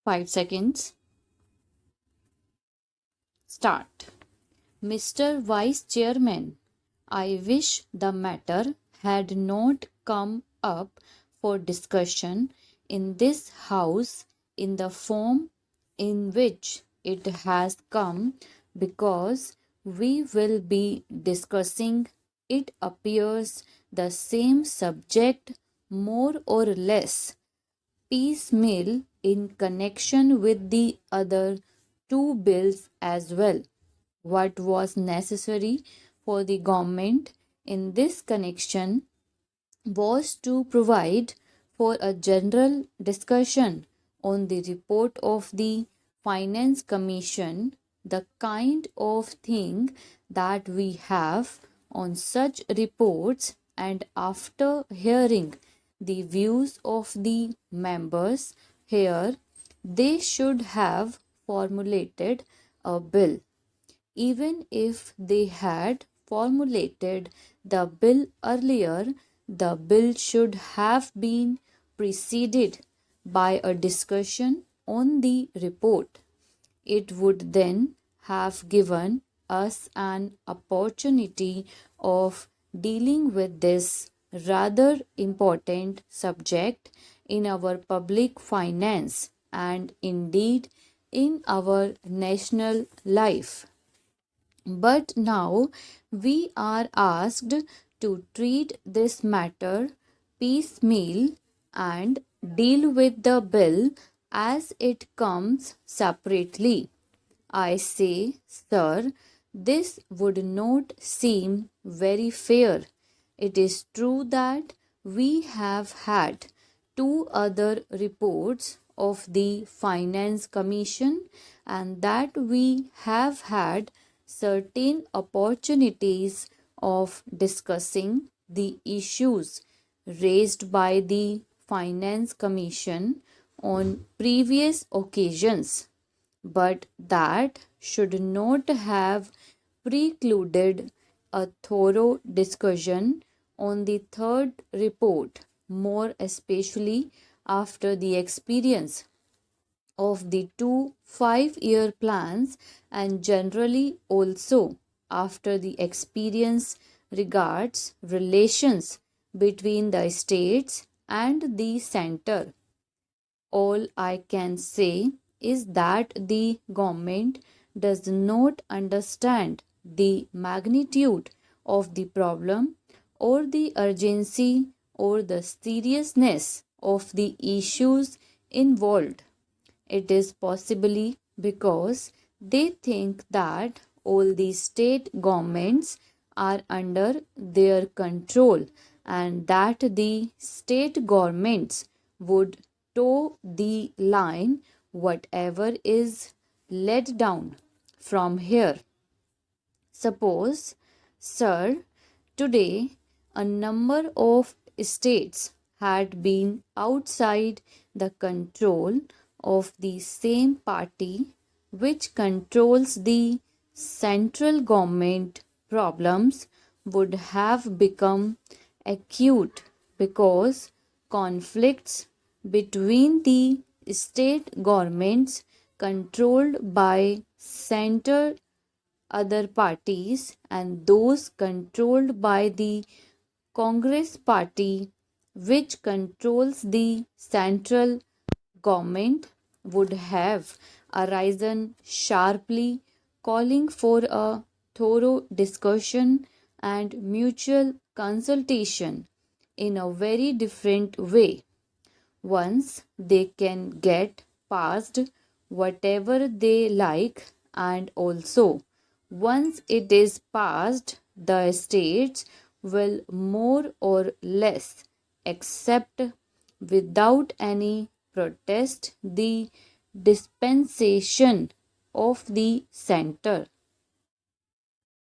5 seconds. Start. Mr. Vice Chairman, I wish the matter had not come up for discussion in this House in the form in which it has come, because we will be discussing, it appears, the same subject more or less piecemeal in connection with the other two bills as well. What was necessary for the government in this connection was to provide for a general discussion on the report of the Finance Commission, the kind of thing that we have on such reports, and after hearing the views of the members here, they should have formulated a bill. Even if they had formulated the bill earlier, the bill should have been preceded by a discussion on the report. It would then have given us an opportunity of dealing with this rather important subject in our public finance and indeed in our national life. But now we are asked to treat this matter piecemeal and deal with the bill as it comes separately. I say, sir, this would not seem very fair. It is true that we have had two other reports of the Finance Commission and that we have had certain opportunities of discussing the issues raised by the Finance Commission on previous occasions, but that should not have precluded a thorough discussion on the third report, more especially after the experience of the two 5-year plans and generally also after the experience regards relations between the states and the center. All I can say is that the government does not understand the magnitude of the problem or the urgency or the seriousness of the issues involved. It is possibly because they think that all the state governments are under their control and that the state governments would toe the line whatever is let down from here. Suppose, sir, today a number of states had been outside the control of the same party which controls the central government, problems would have become acute because conflicts between the state governments controlled by center other parties and those controlled by the Congress party which controls the central government would have arisen sharply, calling for a thorough discussion and mutual consultation in a very different way. Once they can get past whatever they like, and also once it is passed, the states will more or less accept without any protest the dispensation of the center.